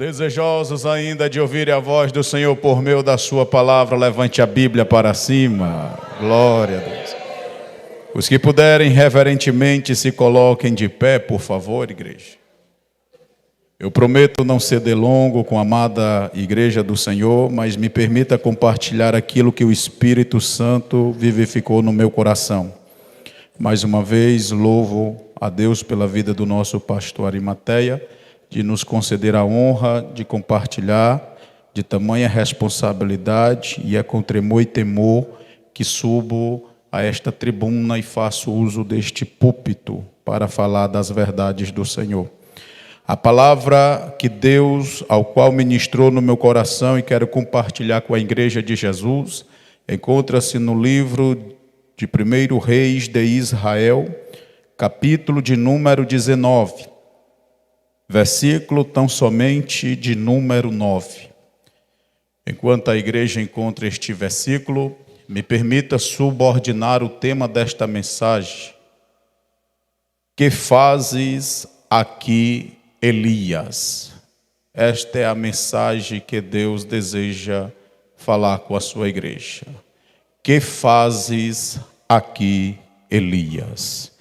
Desejosos ainda de ouvir a voz do Senhor por meio da sua palavra, levante a Bíblia para cima. Glória a Deus. Os que puderem reverentemente se coloquem de pé, por favor, igreja. Eu prometo não ser delongo com a amada igreja do Senhor, mas me permita compartilhar aquilo que o Espírito Santo vivificou no meu coração. Mais uma vez, louvo a Deus pela vida do nosso pastor Arimateia, de nos conceder a honra de compartilhar de tamanha responsabilidade, e é com tremor e temor que subo a esta tribuna e faço uso deste púlpito para falar das verdades do Senhor. A palavra que Deus, ao qual ministrou no meu coração e quero compartilhar com a igreja de Jesus, encontra-se no livro de 1 Reis de Israel, capítulo de número 19. Versículo tão somente de número 9. Enquanto a igreja encontra este versículo, me permita subordinar o tema desta mensagem. Que fazes aqui, Elias? Esta é a mensagem que Deus deseja falar com a sua igreja. Que fazes aqui, Elias?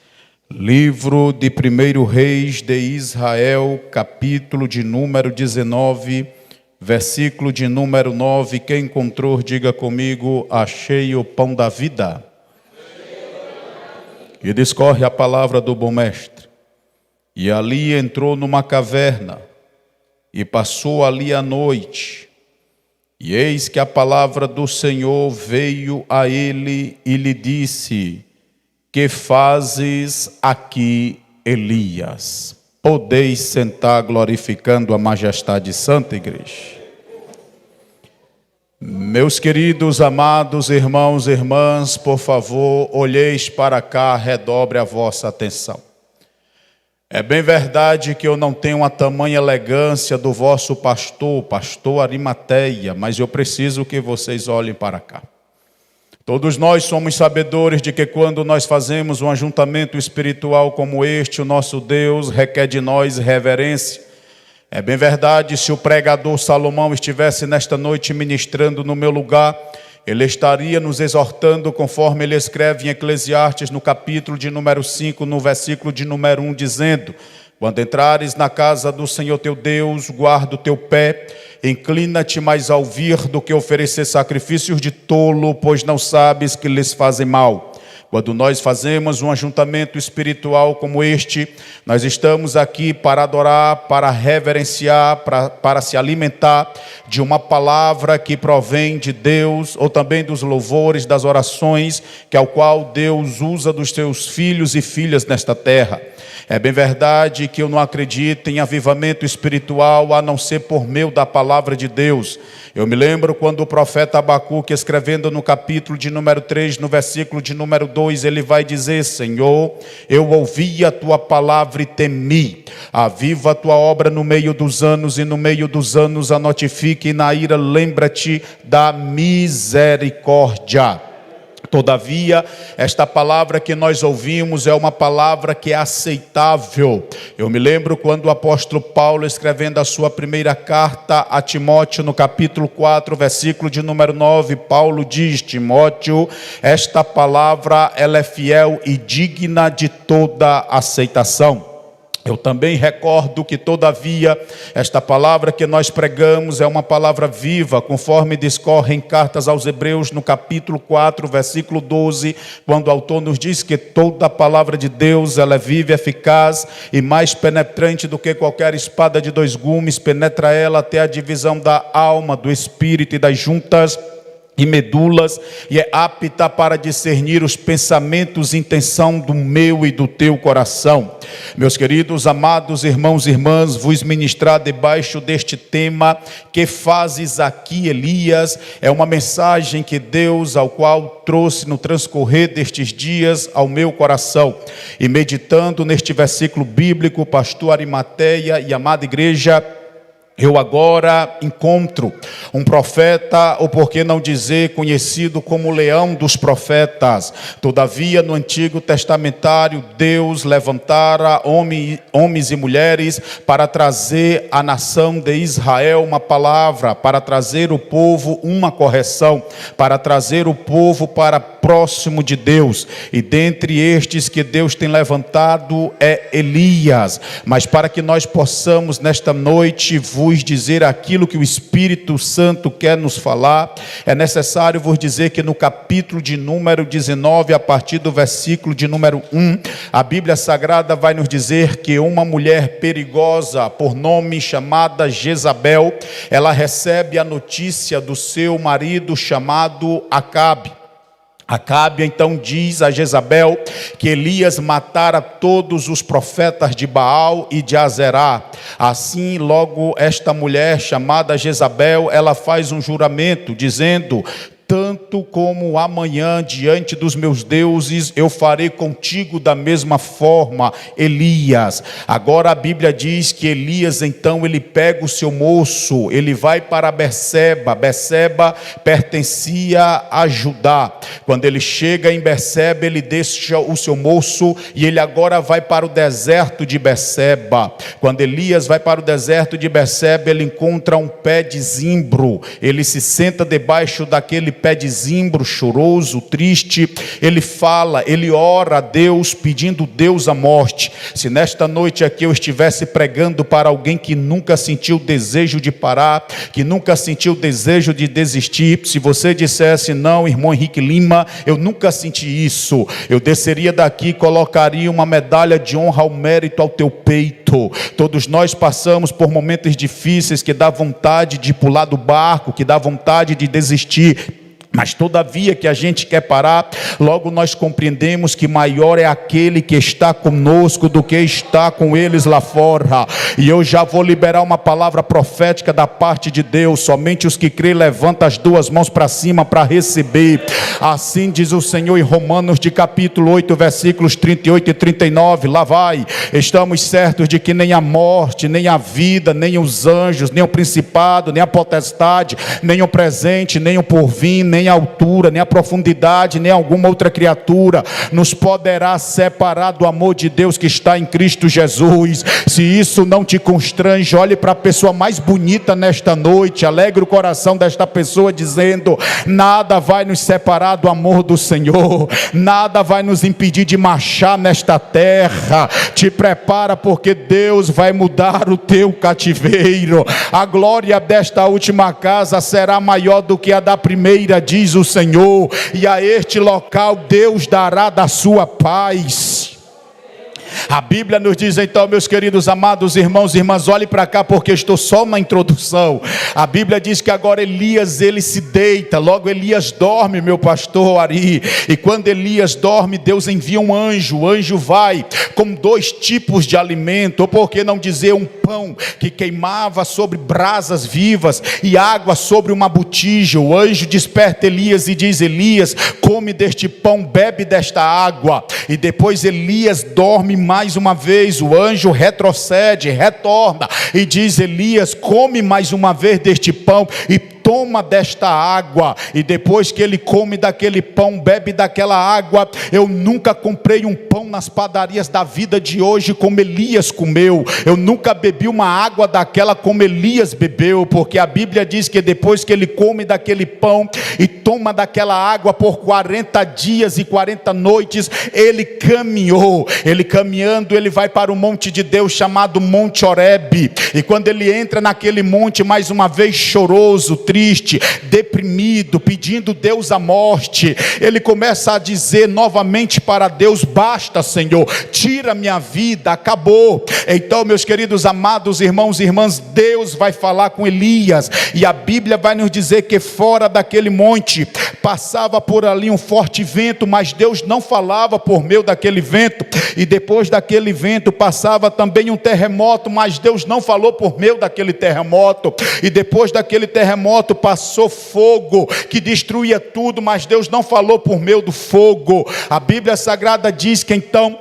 Livro de 1 Reis de Israel, capítulo de número 19, versículo de número 9. Quem encontrou, diga comigo: achei o pão da vida. E discorre a palavra do bom mestre. E ali entrou numa caverna, e passou ali a noite. E eis que a palavra do Senhor veio a ele e lhe disse: que fazes aqui, Elias? Podeis sentar glorificando a majestade santa, igreja. Meus queridos, amados irmãos e irmãs, por favor, olheis para cá, redobre a vossa atenção. É bem verdade que eu não tenho a tamanha elegância do vosso pastor Arimateia, mas eu preciso que vocês olhem para cá. Todos nós somos sabedores de que quando nós fazemos um ajuntamento espiritual como este, o nosso Deus requer de nós reverência. É bem verdade, se o pregador Salomão estivesse nesta noite ministrando no meu lugar, ele estaria nos exortando conforme ele escreve em Eclesiastes no capítulo de número 5, no versículo de número 1, dizendo: quando entrares na casa do Senhor teu Deus, guarda o teu pé, inclina-te mais a ouvir do que oferecer sacrifícios de tolo, pois não sabes que lhes fazem mal. Quando nós fazemos um ajuntamento espiritual como este, nós estamos aqui para adorar, para reverenciar, para se alimentar de uma palavra que provém de Deus, ou também dos louvores, das orações, que é o qual Deus usa dos seus filhos e filhas nesta terra. É bem verdade que eu não acredito em avivamento espiritual a não ser por meio da palavra de Deus. Eu me lembro quando o profeta Abacuque, escrevendo no capítulo de número 3, no versículo de número 2, ele vai dizer: Senhor, eu ouvi a tua palavra e temi. Aviva a tua obra no meio dos anos, e no meio dos anos a notifique, e na ira lembra-te da misericórdia. Todavia, esta palavra que nós ouvimos é uma palavra que é aceitável. Eu me lembro quando o apóstolo Paulo, escrevendo a sua primeira carta a Timóteo, no capítulo 4, versículo de número 9, Paulo diz: Timóteo, esta palavra ela é fiel e digna de toda aceitação. Eu também recordo que, todavia, esta palavra que nós pregamos é uma palavra viva, conforme discorre em cartas aos Hebreus, no capítulo 4, versículo 12, quando o autor nos diz que toda a palavra de Deus, ela é viva e eficaz, e mais penetrante do que qualquer espada de dois gumes, penetra ela até a divisão da alma, do espírito e das juntas e medulas, e é apta para discernir os pensamentos e intenção do meu e do teu coração. Meus queridos, amados irmãos e irmãs, vos ministrar debaixo deste tema, que fazes aqui, Elias, é uma mensagem que Deus, ao qual trouxe no transcorrer destes dias ao meu coração. E meditando neste versículo bíblico, pastor Arimateia e amada igreja, Eu agora encontro um profeta, ou por que não dizer conhecido como leão dos profetas. Todavia, no Antigo Testamentário, Deus levantara homens e mulheres para trazer à nação de Israel uma palavra, para trazer o povo uma correção, para trazer o povo para próximo de Deus. E dentre estes que Deus tem levantado é Elias. Mas para que nós possamos nesta noite vos dizer aquilo que o Espírito Santo quer nos falar, é necessário vos dizer que no capítulo de número 19, a partir do versículo de número 1, a Bíblia Sagrada vai nos dizer que uma mulher perigosa, por nome chamada Jezabel, ela recebe a notícia do seu marido chamado Acabe. Acabe então diz a Jezabel que Elias matara todos os profetas de Baal e de Azerá. Assim, logo esta mulher chamada Jezabel, ela faz um juramento dizendo: tanto como amanhã diante dos meus deuses eu farei contigo da mesma forma, Elias. Agora a Bíblia diz que Elias então ele pega o seu moço, ele vai para Berseba. Berseba pertencia a Judá. Quando ele chega em Berseba, ele deixa o seu moço e ele agora vai para o deserto de Berseba. Quando Elias vai para o deserto de Berseba, ele encontra um pé de zimbro. Ele se senta debaixo daquele pé de zimbro, choroso, triste. Ele fala, ele ora a Deus, pedindo Deus a morte. Se nesta noite aqui eu estivesse pregando para alguém que nunca sentiu desejo de parar, que nunca sentiu desejo de desistir, se você dissesse: não, irmão Henrique Lima, eu nunca senti isso, eu desceria daqui e colocaria uma medalha de honra ao mérito ao teu peito. Todos nós passamos por momentos difíceis que dá vontade de pular do barco, que dá vontade de desistir. Mas todavia que a gente quer parar, logo nós compreendemos que maior é aquele que está conosco do que está com eles lá fora. E eu já vou liberar uma palavra profética da parte de Deus. Somente os que creem levantam as duas mãos para cima para receber. Assim diz o Senhor em Romanos de capítulo 8, versículos 38 e 39. Lá vai: estamos certos de que nem a morte, nem a vida, nem os anjos, nem o principado, nem a potestade, nem o presente, nem o porvir, nem a altura, nem a profundidade, nem alguma outra criatura nos poderá separar do amor de Deus que está em Cristo Jesus. Se isso não te constrange, olhe para a pessoa mais bonita nesta noite, alegre o coração desta pessoa dizendo: nada vai nos separar do amor do Senhor, nada vai nos impedir de marchar nesta terra. Te prepara, porque Deus vai mudar o teu cativeiro. A glória desta última casa será maior do que a da primeira, diz o Senhor, e a este local Deus dará da sua paz. A Bíblia nos diz então, meus queridos amados irmãos e irmãs, olhe para cá porque estou só na introdução. A Bíblia diz que agora Elias, ele se deita, logo Elias dorme, meu pastor Ari. E quando Elias dorme, Deus envia um anjo. O anjo vai com dois tipos de alimento, ou por que não dizer um pão que queimava sobre brasas vivas e água sobre uma botija. O anjo desperta Elias e diz: Elias, come deste pão, bebe desta água. E depois Elias dorme mais uma vez. O anjo retrocede, retorna e diz: Elias, come mais uma vez deste pão e toma desta água. E depois que ele come daquele pão, bebe daquela água. Eu nunca comprei um pão nas padarias da vida de hoje como Elias comeu. Eu nunca bebi uma água daquela como Elias bebeu, porque a Bíblia diz que depois que ele come daquele pão e toma daquela água por 40 dias e 40 noites, ele caminhou. Ele caminhando, ele vai para o monte de Deus chamado Monte Horebe. E quando ele entra naquele monte, mais uma vez choroso, triste, deprimido, pedindo Deus a morte, ele começa a dizer novamente para Deus: basta, Senhor, tira minha vida, acabou. Então, meus queridos amados irmãos e irmãs, Deus vai falar com Elias, e a Bíblia vai nos dizer que fora daquele monte passava por ali um forte vento, mas Deus não falava por meio daquele vento. E depois daquele vento passava também um terremoto, mas Deus não falou por meio daquele terremoto. E depois daquele terremoto passou fogo que destruía tudo, mas Deus não falou por meio do fogo. A Bíblia Sagrada diz que então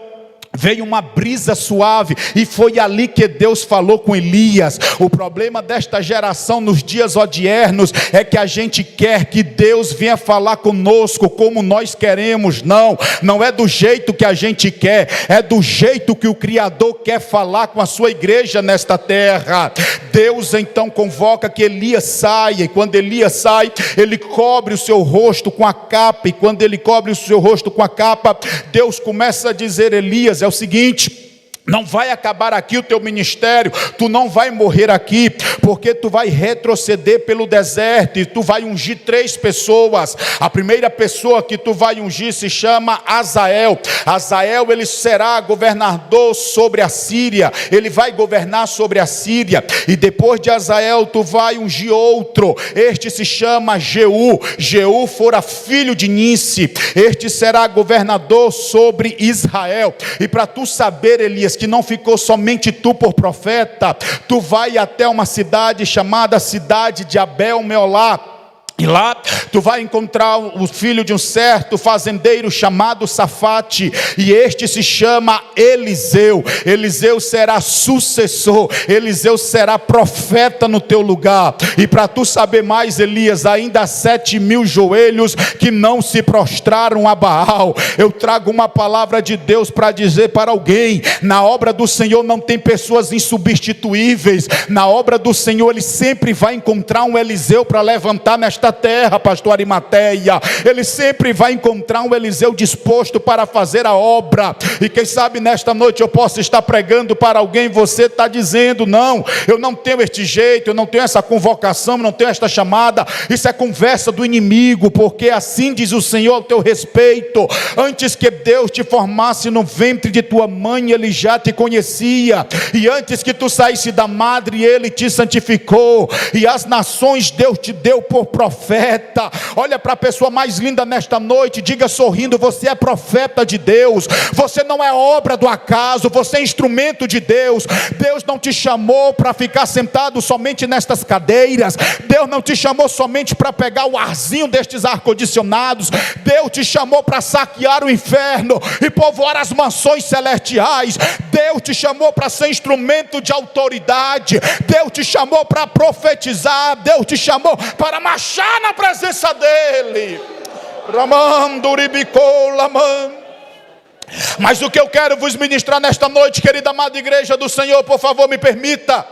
veio uma brisa suave, e foi ali que Deus falou com Elias. O problema desta geração nos dias odiernos é que a gente quer que Deus venha falar conosco como nós queremos. Não é do jeito que a gente quer, é do jeito que o Criador quer falar com a sua igreja nesta terra. Deus então convoca que Elias saia, e quando Elias sai, ele cobre o seu rosto com a capa, e quando ele cobre o seu rosto com a capa, Deus começa a dizer: Elias, é o seguinte, não vai acabar aqui o teu ministério, tu não vai morrer aqui, porque tu vai retroceder pelo deserto, e tu vai ungir 3 pessoas. A primeira pessoa que tu vai ungir se chama Azael. Azael, ele será governador sobre a Síria, ele vai governar sobre a Síria. E depois de Azael tu vai ungir outro, este se chama Jeú. Jeú fora filho de Ninsi, este será governador sobre Israel. E para tu saber, Elias, que não ficou somente tu por profeta, tu vai até uma cidade chamada cidade de Abel-Meolá, e lá tu vai encontrar o filho de um certo fazendeiro chamado Safate, e este se chama Eliseu. Eliseu será sucessor, Eliseu será profeta no teu lugar. E para tu saber mais, Elias, ainda há 7.000 joelhos que não se prostraram a Baal. Eu trago uma palavra de Deus para dizer para alguém: na obra do Senhor não tem pessoas insubstituíveis. Na obra do Senhor ele sempre vai encontrar um Eliseu para levantar nesta terra, pastor Arimateia. Ele sempre vai encontrar um Eliseu disposto para fazer a obra. E quem sabe nesta noite eu posso estar pregando para alguém, você está dizendo: não, eu não tenho este jeito, eu não tenho essa convocação, eu não tenho esta chamada. Isso é conversa do inimigo, porque assim diz o Senhor ao teu respeito: antes que Deus te formasse no ventre de tua mãe, Ele já te conhecia, e antes que tu saísse da madre, Ele te santificou, e as nações Deus te deu por profeta. Olha para a pessoa mais linda nesta noite, diga sorrindo: você é profeta de Deus, você não é obra do acaso, você é instrumento de Deus. Deus não te chamou para ficar sentado somente nestas cadeiras, Deus não te chamou somente para pegar o arzinho destes ar-condicionados, Deus te chamou para saquear o inferno e povoar as mansões celestiais. Deus te chamou para ser instrumento de autoridade, Deus te chamou para profetizar, Deus te chamou para marchar na presença dEle. Mas o que eu quero vos ministrar nesta noite, querida amada igreja do Senhor, por favor me permita,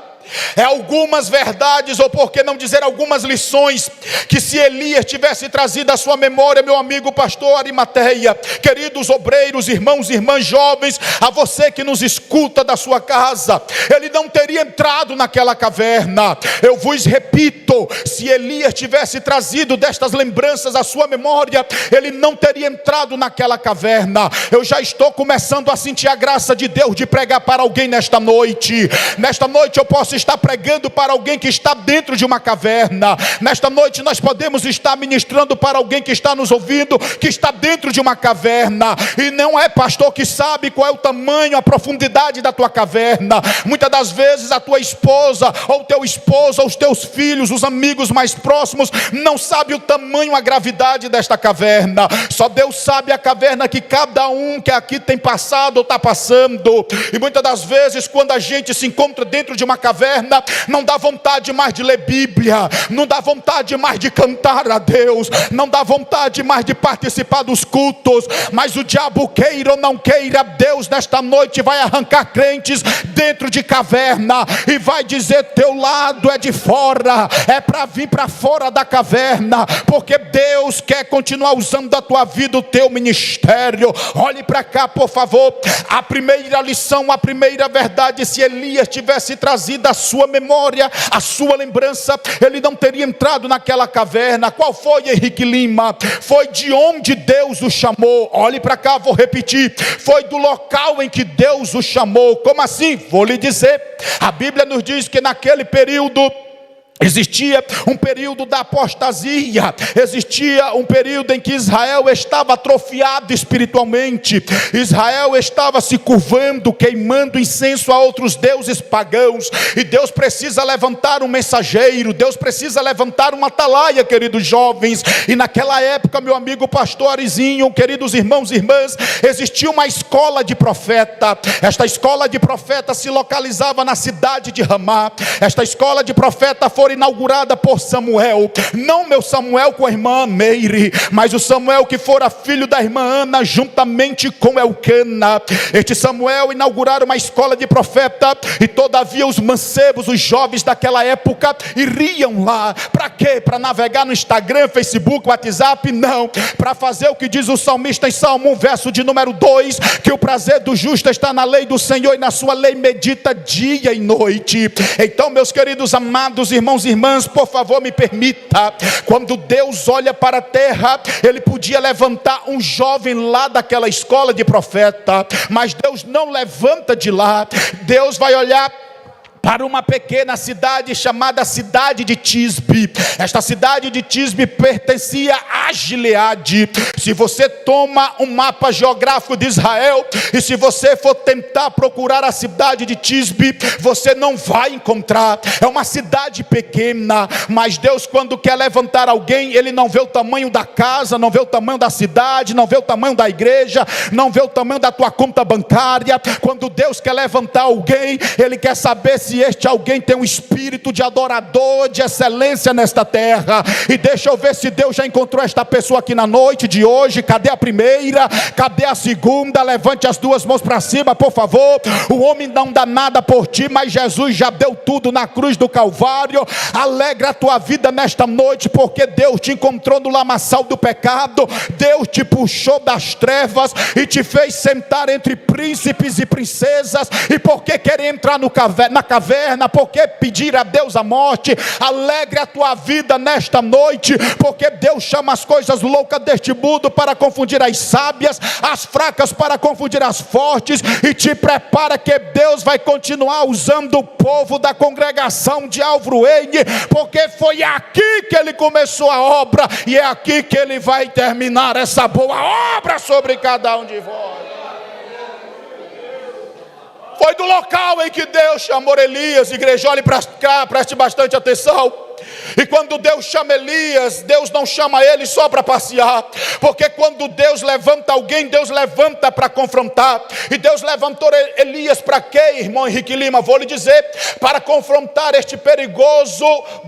é algumas verdades, ou por que não dizer algumas lições, que se Elias tivesse trazido à sua memória, meu amigo pastor Arimateia, queridos obreiros, irmãos e irmãs jovens, a você que nos escuta da sua casa, ele não teria entrado naquela caverna. Eu vos repito, se Elias tivesse trazido destas lembranças à sua memória, ele não teria entrado naquela caverna. Eu já estou começando a sentir a graça de Deus de pregar para alguém nesta noite. Nesta noite eu posso estar pregando para alguém que está dentro de uma caverna. Nesta noite nós podemos estar ministrando para alguém que está nos ouvindo, que está dentro de uma caverna, e não é pastor que sabe qual é o tamanho, a profundidade da tua caverna. Muitas das vezes a tua esposa, ou teu esposo, ou os teus filhos, os amigos mais próximos, não sabe o tamanho, a gravidade desta caverna. Só Deus sabe a caverna que cada um que aqui tem passado ou está passando. E muitas das vezes quando a gente se encontra dentro de uma caverna, não dá vontade mais de ler Bíblia, não dá vontade mais de cantar a Deus, não dá vontade mais de participar dos cultos. Mas o diabo queira ou não queira, Deus nesta noite vai arrancar crentes dentro de caverna e vai dizer: teu lado é de fora, é para vir para fora da caverna, porque Deus quer continuar usando a tua vida, o teu ministério. Olhe para cá por favor, a primeira lição, a primeira verdade: se Elias tivesse trazido a sua memória, a sua lembrança, ele não teria entrado naquela caverna. Qual foi, Henrique Lima? Foi de onde Deus o chamou. Olhe para cá, vou repetir: foi do local em que Deus o chamou. Como assim? Vou lhe dizer, a Bíblia nos diz que naquele período Existia um período da apostasia, existia um período em que Israel estava atrofiado espiritualmente, Israel estava se curvando, queimando incenso a outros deuses pagãos, e Deus precisa levantar um mensageiro, Deus precisa levantar uma atalaia, queridos jovens. E naquela época, meu amigo pastor Arizinho, queridos irmãos e irmãs, existia uma escola de profeta. Esta escola de profeta se localizava na cidade de Ramá. Esta escola de profeta foi inaugurada por Samuel, não meu Samuel com a irmã Meire, mas o Samuel que fora filho da irmã Ana, juntamente com Elcana. Este Samuel inauguraram uma escola de profeta, e todavia os mancebos, os jovens daquela época, iriam lá, para quê? Para navegar no Instagram, Facebook, WhatsApp? Não, para fazer o que diz o salmista em Salmo 1, verso de número 2, que o prazer do justo está na lei do Senhor, e na sua lei medita dia e noite. Então, meus queridos amados irmãos e irmãs, por favor me permita, quando Deus olha para a terra, Ele podia levantar um jovem lá daquela escola de profeta, mas Deus não levanta de lá. Deus vai olhar para uma pequena cidade chamada cidade de Tisbe. Esta cidade de Tisbe pertencia a Gileade. Se você toma um mapa geográfico de Israel, e se você for tentar procurar a cidade de Tisbe, você não vai encontrar. É uma cidade pequena, mas Deus, quando quer levantar alguém, Ele não vê o tamanho da casa, não vê o tamanho da cidade, não vê o tamanho da igreja, não vê o tamanho da tua conta bancária. Quando Deus quer levantar alguém, Ele quer saber se este alguém tem um espírito de adorador, de excelência nesta terra. E deixa eu ver se Deus já encontrou esta pessoa aqui na noite de hoje. Cadê a primeira? Cadê a segunda? Levante as duas mãos para cima, por favor. O homem não dá nada por ti, mas Jesus já deu tudo na cruz do Calvário. Alegra a tua vida nesta noite, porque Deus te encontrou no lamaçal do pecado. Deus te puxou das trevas e te fez sentar entre príncipes e princesas. E por que querer entrar na caverna? Por que pedir a Deus a morte? Alegre a tua vida nesta noite, porque Deus chama as coisas loucas deste mundo para confundir as sábias, as fracas para confundir as fortes, e te prepara que Deus vai continuar usando o povo da congregação de Álvaro N, porque foi aqui que Ele começou a obra, e é aqui que Ele vai terminar essa boa obra sobre cada um de vós. Foi do local em que Deus chamou Elias. Igreja, olhe para cá, preste bastante atenção. E quando Deus chama Elias, Deus não chama ele só para passear, porque quando Deus levanta alguém, Deus levanta para confrontar. E Deus levantou Elias para quê, irmão Henrique Lima? Vou lhe dizer, para confrontar este perigoso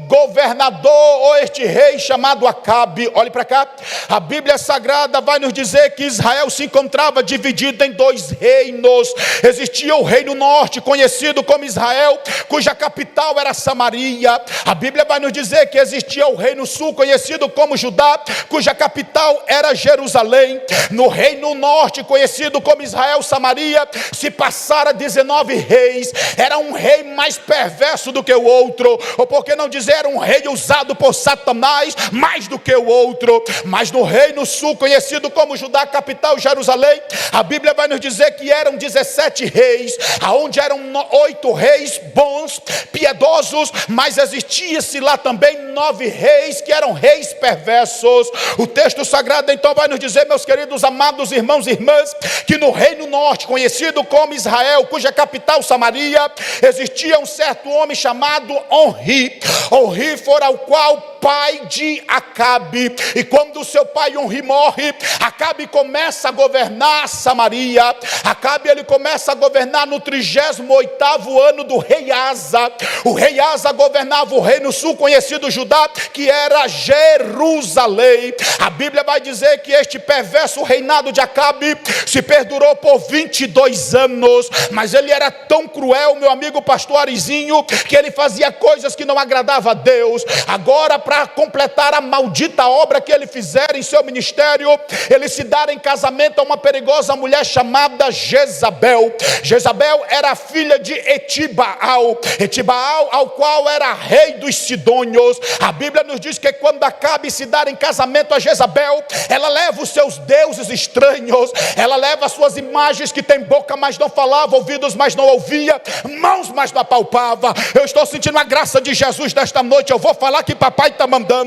governador, ou este rei chamado Acabe. Olhe para cá, a Bíblia Sagrada vai nos dizer que Israel se encontrava dividido em dois reinos. Existia o reino norte, conhecido como Israel, cuja capital era Samaria. A Bíblia vai nos dizer que existia o reino sul, conhecido como Judá, cuja capital era Jerusalém. No reino norte, conhecido como Israel, Samaria, se passara 19 reis. Era um rei mais perverso do que o outro, ou por que não dizer, era um rei usado por Satanás mais do que o outro. Mas no reino sul, conhecido como Judá, capital Jerusalém, a Bíblia vai nos dizer que eram 17 reis, aonde eram 8 reis bons, piedosos, mas existia-se lá também 9 reis que eram reis perversos. O texto sagrado então vai nos dizer, meus queridos amados irmãos e irmãs, que no reino norte, conhecido como Israel, cuja capital Samaria, existia um certo homem chamado Onri. Onri fora o qual pai de Acabe. E quando o seu pai Onri morre, Acabe começa a governar Samaria. Acabe, ele começa a governar no 38º ano do rei Asa. O rei Asa governava o reino sul, conhecido Judá, que era Jerusalém. A Bíblia vai dizer que este perverso reinado de Acabe se perdurou por 22 anos, mas ele era tão cruel, meu amigo pastor Arizinho, que ele fazia coisas que não agradavam a Deus. Agora, para para completar a maldita obra que ele fizera em seu ministério, ele se dara em casamento a uma perigosa mulher chamada Jezabel. Jezabel era filha de Etibaal, ao qual era rei dos Sidônios. A Bíblia nos diz que quando Acabe se dar em casamento a Jezabel, ela leva os seus deuses estranhos, ela leva as suas imagens que tem boca, mas não falava, ouvidos, mas não ouvia, mãos, mas não apalpava. Eu estou sentindo a graça de Jesus nesta noite. Eu vou falar que papai está mandando.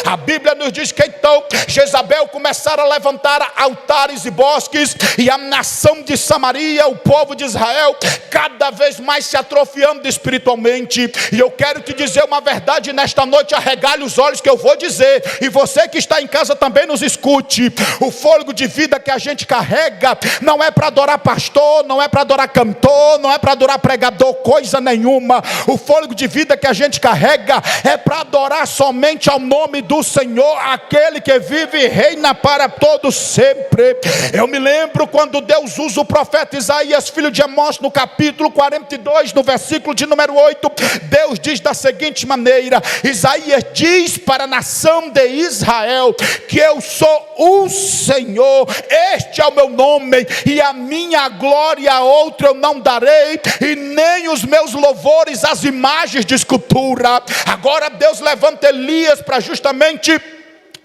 A Bíblia nos diz que então Jezabel começaram a levantar altares e bosques, e a nação de Samaria, o povo de Israel, cada vez mais se atrofiando espiritualmente. E eu quero te dizer uma verdade nesta noite, arregale os olhos que eu vou dizer, e você que está em casa também nos escute. O fôlego de vida que a gente carrega não é para adorar pastor, não é para adorar cantor, não é para adorar pregador, coisa nenhuma. O fôlego de vida que a gente carrega é para adorar somente ao nome do Senhor, aquele que vive e reina para todos sempre. Eu me lembro quando Deus usa o profeta Isaías, filho de Amós, no capítulo 42, no versículo de número 8, Deus diz da seguinte maneira: Isaías diz para a nação de Israel que eu sou o Senhor, este é o meu nome, e a minha glória a outro eu não darei, e nem os meus louvores às imagens de escultura. Agora Deus levanta Elias para justamente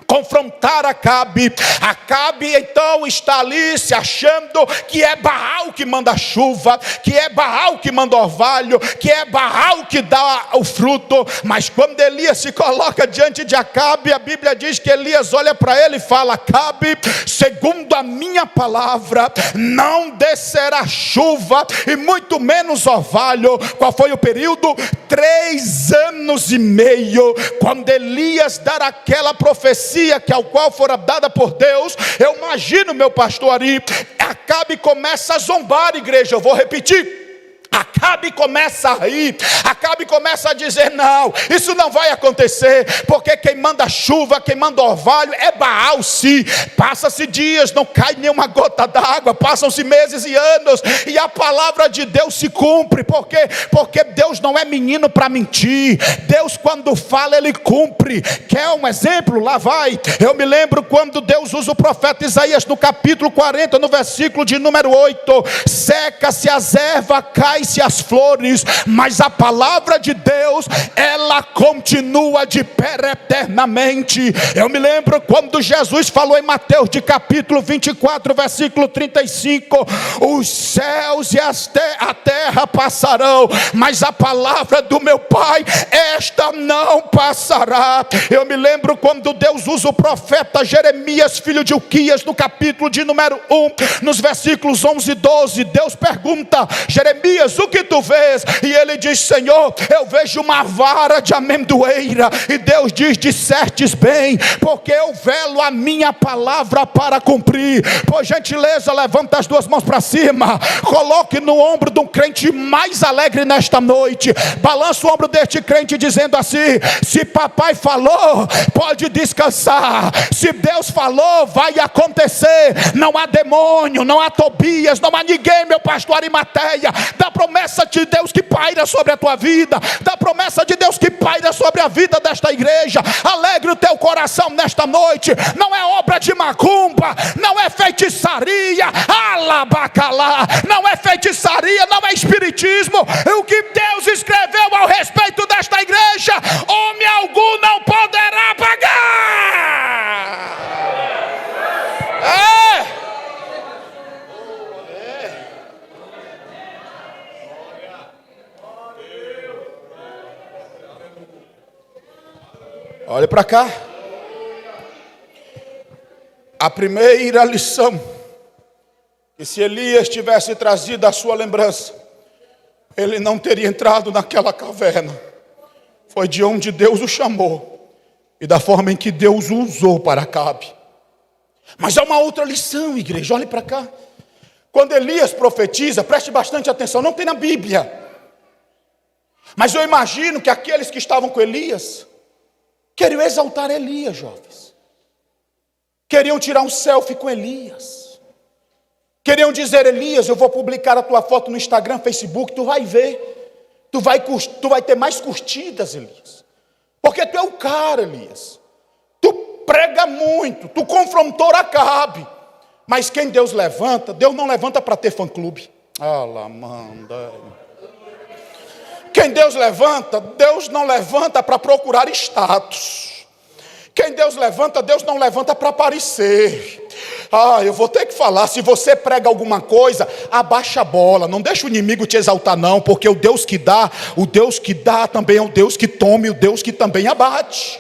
confrontar Acabe. Acabe então está ali se achando que é Baal que manda chuva, que é Baal que manda orvalho, que é Baal que dá o fruto. Mas quando Elias se coloca diante de Acabe, a Bíblia diz que Elias olha para ele e fala: Acabe, segundo a minha palavra, não descerá chuva e muito menos orvalho. Qual foi o período? 3 anos e meio. Quando Elias dar aquela profecia que ao qual fora dada por Deus, eu imagino, meu pastor Ari, Acabe começa a zombar, igreja. Eu vou repetir. Acabe começa a rir, Acabe começa a dizer: não, isso não vai acontecer, porque quem manda chuva, quem manda orvalho é Baal. Sim, passa-se dias, não cai nenhuma gota d'água, passam-se meses e anos, e a palavra de Deus se cumpre. Por quê? Porque Deus não é menino para mentir. Deus, quando fala, ele cumpre. Quer um exemplo? Lá vai. Eu me lembro quando Deus usa o profeta Isaías no capítulo 40, no versículo de número 8: seca-se as ervas, cai-se as flores, mas a palavra de Deus, ela continua de pé eternamente. Eu me lembro quando Jesus falou em Mateus de capítulo 24, versículo 35: os céus e a terra passarão, mas a palavra do meu Pai, esta não passará. Eu me lembro quando Deus usa o profeta Jeremias, filho de Uquias, no capítulo de número 1, nos versículos 11 e 12, Deus pergunta: Jeremias, o que tu vês? E ele diz: Senhor, eu vejo uma vara de amendoeira. E Deus diz: dissertes bem, porque eu velo a minha palavra para cumprir. Por gentileza, levanta as duas mãos para cima, coloque no ombro de um crente mais alegre nesta noite, balança o ombro deste crente dizendo assim: se papai falou, pode descansar. Se Deus falou, vai acontecer. Não há demônio, não há Tobias, não há ninguém, meu pastor Arimateia, da promessa de Deus que paira sobre a tua vida, da promessa de Deus que paira sobre a vida desta igreja. Alegre o teu coração nesta noite. Não é obra de macumba, não é feitiçaria, alabacalá, não é feitiçaria, não é espiritismo. O que Deus escreveu ao respeito desta igreja, homem algum não poderá pagar. Olha para cá. A primeira lição, que se Elias tivesse trazido a sua lembrança, ele não teria entrado naquela caverna, foi de onde Deus o chamou e da forma em que Deus o usou para Acabe. Mas há uma outra lição, igreja, olhe para cá. Quando Elias profetiza, preste bastante atenção, não tem na Bíblia, mas eu imagino que aqueles que estavam com Elias queriam exaltar Elias, jovens. Queriam tirar um selfie com Elias. Queriam dizer: Elias, eu vou publicar a tua foto no Instagram, Facebook, tu vai ver. Tu vai ter mais curtidas, Elias. Porque tu é o cara, Elias. Tu prega muito, tu confrontou Acabe. Mas quem Deus levanta, Deus não levanta para ter fã-clube. Quem Deus não levanta para procurar status. Quem Deus não levanta para aparecer. Eu vou ter que falar, se você prega alguma coisa, abaixa a bola, não deixa o inimigo te exaltar não, porque o Deus que dá também é o Deus que toma e o Deus que também abate.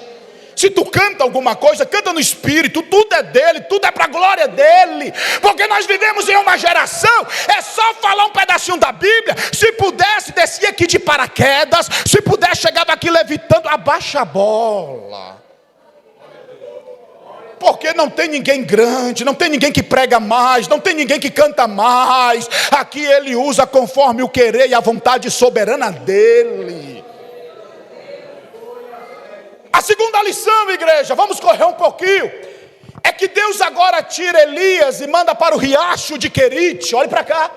Se tu canta alguma coisa, canta no Espírito, tudo é dele, tudo é para a glória dele, porque nós vivemos em uma geração, é só falar um pedacinho da Bíblia, se pudesse descer aqui de paraquedas, se puder chegar daqui levitando, abaixa a bola. Porque não tem ninguém grande, não tem ninguém que prega mais, não tem ninguém que canta mais, aqui ele usa conforme o querer e a vontade soberana dele. A segunda lição, igreja, vamos correr um pouquinho, é que Deus agora tira Elias e manda para o riacho de Querite. Olhe para cá.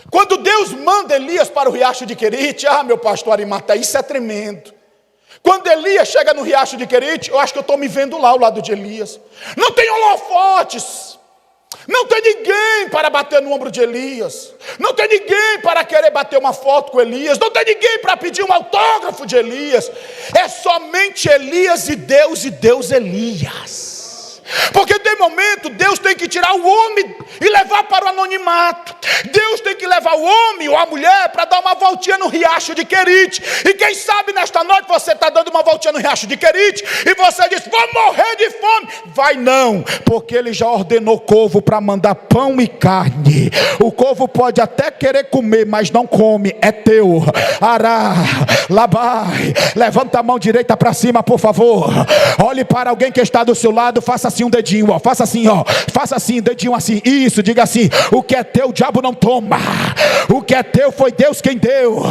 Quando Deus manda Elias para o riacho de Querite, meu pastor Arimateia, isso é tremendo. Quando Elias chega no riacho de Querite, eu acho que eu estou me vendo lá ao lado de Elias. Não tem holofotes, não tem ninguém para bater no ombro de Elias, não tem ninguém para querer bater uma foto com Elias, não tem ninguém para pedir um autógrafo de Elias. É somente Elias e Deus Elias. Porque tem momento, Deus tem que tirar o homem e levar para o anonimato. Deus tem que levar o homem ou a mulher para dar uma voltinha no riacho de Querite. E quem sabe nesta noite você está dando uma voltinha no riacho de Querite e você diz, vou morrer de fome. Vai não, porque ele já ordenou o covo para mandar pão e carne. O covo pode até querer comer, mas não come, é teu. Ará, labai, levanta a mão direita para cima, por favor. Olhe para alguém que está do seu lado, faça assim um dedinho, ó, faça assim, dedinho assim, isso, diga assim, o que é teu o diabo não toma, o que é teu foi Deus quem deu,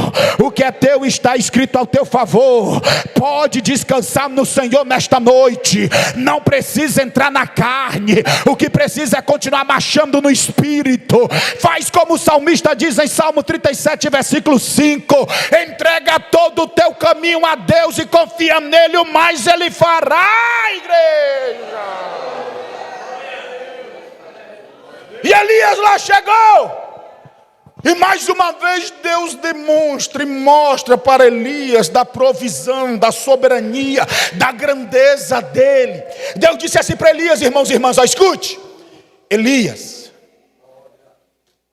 o que é teu está escrito ao teu favor. Pode descansar no Senhor nesta noite, não precisa entrar na carne, o que precisa é continuar marchando no Espírito. Faz como o salmista diz em Salmo 37 versículo 5, entrega todo o teu caminho a Deus e confia nele, o mais ele fará, igreja. E Elias lá chegou, e mais uma vez Deus demonstra e mostra para Elias da provisão, da soberania, da grandeza dele. Deus disse assim para Elias, irmãos e irmãs, escute, Elias,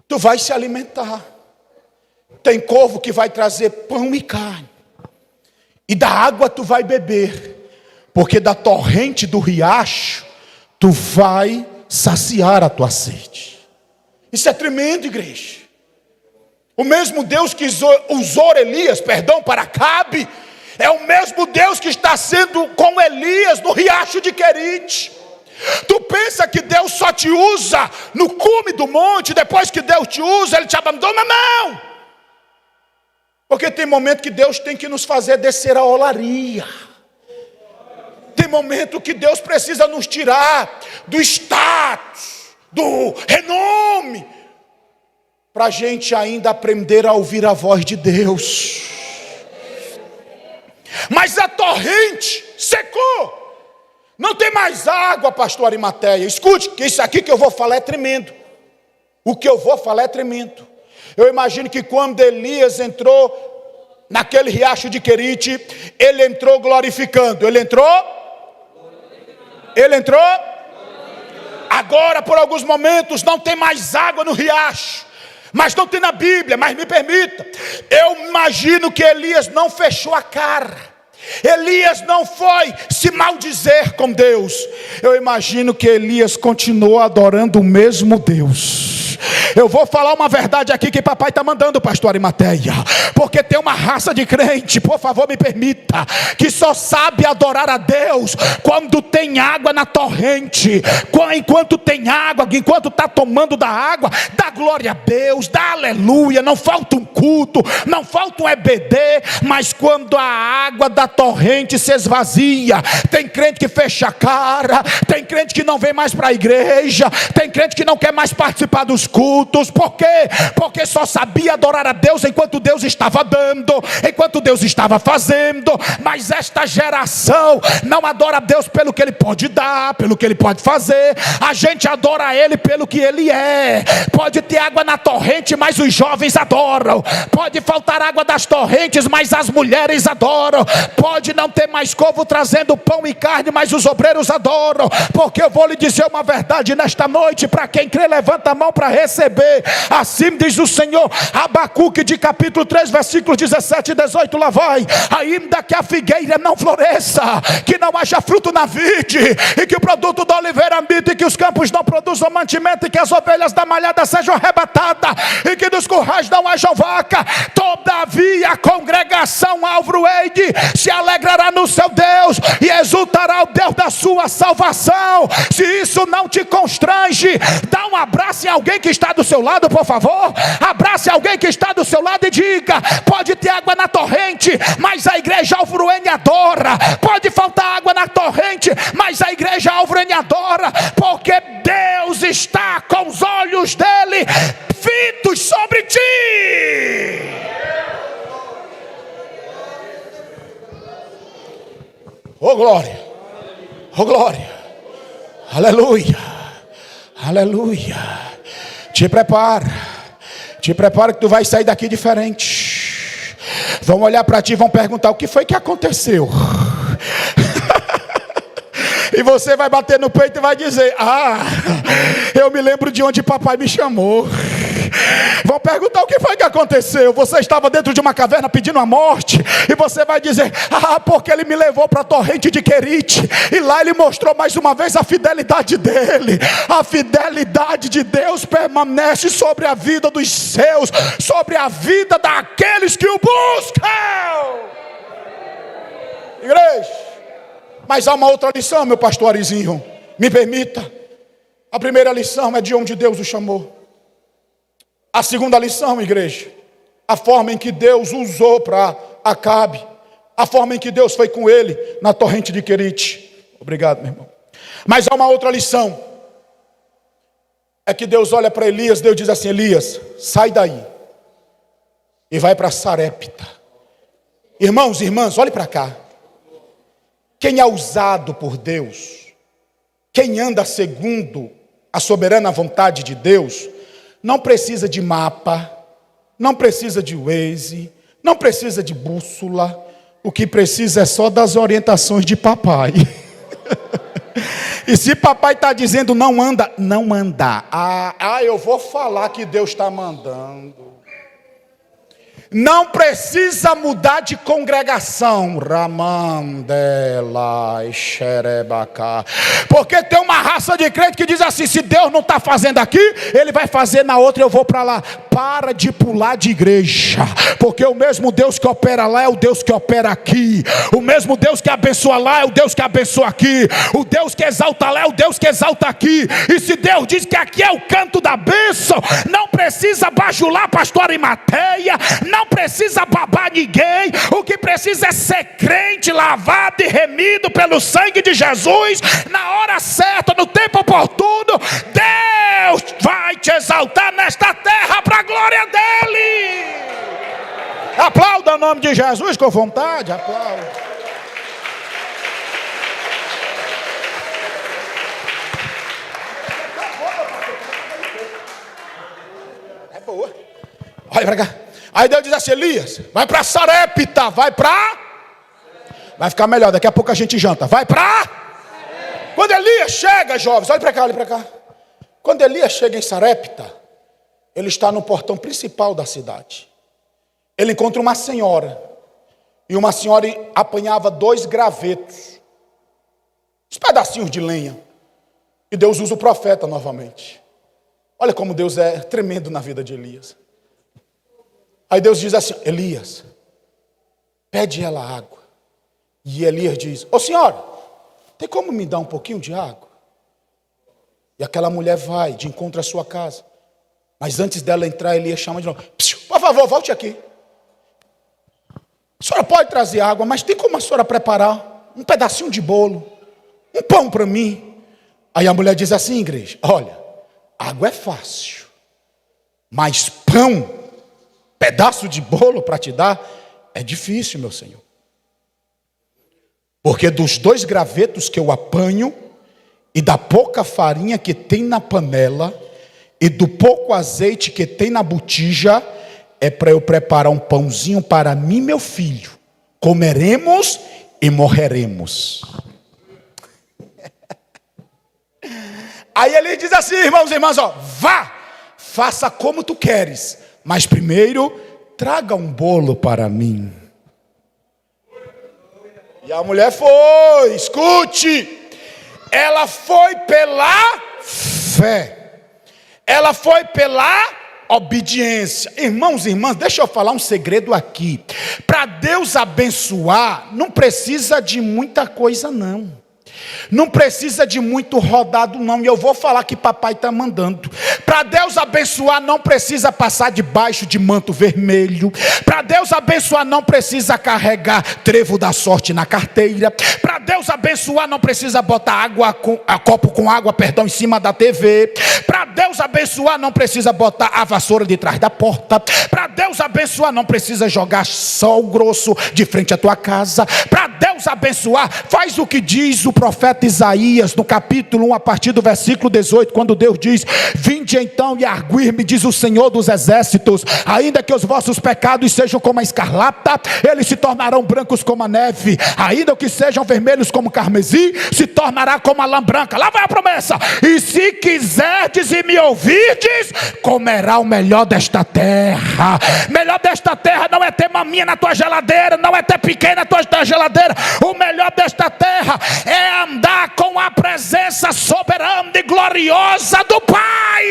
tu vais se alimentar, tem corvo que vai trazer pão e carne, e da água tu vai beber, porque da torrente do riacho tu vai saciar a tua sede. Isso é tremendo, igreja. O mesmo Deus que usou Elias, para Acabe, é o mesmo Deus que está sendo com Elias no riacho de Querite. Tu pensa que Deus só te usa no cume do monte, depois que Deus te usa, ele te abandona? Não! Porque tem momento que Deus tem que nos fazer descer a olaria. Tem momento que Deus precisa nos tirar do status, do renome, para a gente ainda aprender a ouvir a voz de Deus. Mas a torrente secou, não tem mais água, pastor Arimateia. Escute, que isso aqui que eu vou falar é tremendo. O que eu vou falar é tremendo. Eu imagino que quando Elias entrou naquele riacho de Querite, ele entrou glorificando. Ele entrou? Agora por alguns momentos não tem mais água no riacho, mas não tem na Bíblia, mas me permita, eu imagino que Elias não fechou a cara, Elias não foi se maldizer com Deus, eu imagino que Elias continuou adorando o mesmo Deus. Eu vou falar uma verdade aqui que papai está mandando, pastor Arimateia, porque tem uma raça de crente, por favor me permita, que só sabe adorar a Deus quando tem água na torrente. Enquanto tem água, enquanto está tomando da água, dá glória a Deus, dá aleluia, não falta um culto, não falta um EBD, mas quando a água da torrente se esvazia, tem crente que fecha a cara, tem crente que não vem mais para a igreja, tem crente que não quer mais participar dos cultos, frutos. Por quê? Porque só sabia adorar a Deus enquanto Deus estava dando, enquanto Deus estava fazendo. Mas esta geração não adora a Deus pelo que Ele pode dar, pelo que Ele pode fazer. A gente adora Ele pelo que Ele é. Pode ter água na torrente, mas os jovens adoram. Pode faltar água das torrentes, mas as mulheres adoram. Pode não ter mais povo trazendo pão e carne, mas os obreiros adoram. Porque eu vou lhe dizer uma verdade nesta noite: para quem crê, levanta a mão para receber. Assim diz o Senhor. Abacuque de capítulo 3, versículos 17 e 18, lá vai: ainda que a figueira não floresça, que não haja fruto na vide, e que o produto da oliveira ambite, e que os campos não produzam mantimento, e que as ovelhas da malhada sejam arrebatadas, e que dos currais não hajam vaca, todavia a congregação alvoroeide se alegrará no seu Deus, e exultará o Deus da sua salvação. Se isso não te constrange, dá um abraço em alguém que está do seu lado, por favor. Abrace alguém que está do seu lado e diga: pode ter água na torrente, mas a igreja alvoroene adora. Pode faltar água na torrente, mas a igreja alvoroene adora, porque Deus está com os olhos dele fitos sobre ti. Oh glória, oh glória, aleluia, aleluia. Te prepara que tu vai sair daqui diferente. Vão olhar para ti e vão perguntar: o que foi que aconteceu? E você vai bater no peito e vai dizer: eu me lembro de onde papai me chamou. Vão perguntar: o que foi que aconteceu? Você estava dentro de uma caverna pedindo a morte, e você vai dizer: porque ele me levou para a torrente de Querite, e lá ele mostrou mais uma vez a fidelidade dele. A fidelidade de Deus permanece sobre a vida dos seus, sobre a vida daqueles que o buscam. Igreja, mas há uma outra lição, meu pastor Arizinho, me permita. A primeira lição é de onde Deus o chamou. A segunda lição, igreja, a forma em que Deus usou para Acabe, a forma em que Deus foi com ele na torrente de Querite. Obrigado, meu irmão. Mas há uma outra lição, é que Deus olha para Elias. Deus diz assim: Elias, sai daí e vai para Sarepta. Irmãos e irmãs, olhe para cá. Quem é usado por Deus, quem anda segundo a soberana vontade de Deus, não precisa de mapa, não precisa de Waze, não precisa de bússola. O que precisa é só das orientações de papai. E se papai está dizendo não anda, não anda. Eu vou falar que Deus está mandando. Não precisa mudar de congregação. Ramandela xerebacá. Porque tem uma raça de crente que diz assim: se Deus não está fazendo aqui, Ele vai fazer na outra e eu vou para lá. Para de pular de igreja, porque o mesmo Deus que opera lá é o Deus que opera aqui. O mesmo Deus que abençoa lá é o Deus que abençoa aqui. O Deus que exalta lá é o Deus que exalta aqui. E se Deus diz que aqui é o canto da bênção, não precisa bajular pastor Arimateia, não precisa babar ninguém. O que precisa é ser crente, lavado e remido pelo sangue de Jesus. Na hora certa, no tempo oportuno, Deus vai te exaltar nesta terra para a glória dele. Aplauda o nome de Jesus com vontade. Aplauda. É boa. Olha para cá. Aí Deus diz assim: Elias, vai para Sarepta. Vai ficar melhor, daqui a pouco a gente janta. Vai para. Quando Elias chega, jovens, olha para cá, olha para cá. Quando Elias chega em Sarepta, ele está no portão principal da cidade. Ele encontra uma senhora. E uma senhora apanhava 2 gravetos, os pedacinhos de lenha. E Deus usa o profeta novamente. Olha como Deus é tremendo na vida de Elias. Aí Deus diz assim: Elias, pede ela água. E Elias diz: ô senhora, tem como me dar um pouquinho de água? E aquela mulher vai de encontro à sua casa. Mas antes dela entrar, Elias chama de novo: por favor, volte aqui. A senhora pode trazer água, mas tem como a senhora preparar um pedacinho de bolo, um pão para mim? Aí a mulher diz assim: igreja, olha, água é fácil, Mas pão, pedaço de bolo para te dar, é difícil, meu Senhor. Porque dos 2 gravetos que eu apanho, e da pouca farinha que tem na panela, e do pouco azeite que tem na botija, é para eu preparar um pãozinho para mim e meu filho. Comeremos e morreremos. Aí ele diz assim, irmãos e irmãs, ó, vá, faça como tu queres, mas primeiro traga um bolo para mim. E a mulher foi, escute, ela foi pela fé, ela foi pela obediência. Irmãos e irmãs, deixa eu falar um segredo aqui. Para Deus abençoar, não precisa de muita coisa não. Não precisa de muito rodado não. E eu vou falar que papai está mandando. Para Deus abençoar não precisa passar debaixo de manto vermelho. Para Deus abençoar não precisa carregar trevo da sorte na carteira. Para Deus abençoar não precisa botar copo com água, em cima da TV. Para Deus abençoar não precisa botar a vassoura de trás da porta. Para Deus abençoar não precisa jogar sal grosso de frente à tua casa. Para Deus abençoar, faz o que diz o profeta Isaías no capítulo 1 a partir do versículo 18, quando Deus diz: vinde então e arguir-me, diz o Senhor dos exércitos, ainda que os vossos pecados sejam como a escarlata, eles se tornarão brancos como a neve, ainda que sejam vermelhos como carmesim, se tornará como a lã branca. Lá vai a promessa: e se quiserdes e me ouvirdes, comerá o melhor desta terra. Melhor desta terra não é ter maminha na tua geladeira, não é ter piquen na tua geladeira. O melhor desta terra é andar com a presença soberana e gloriosa do Pai.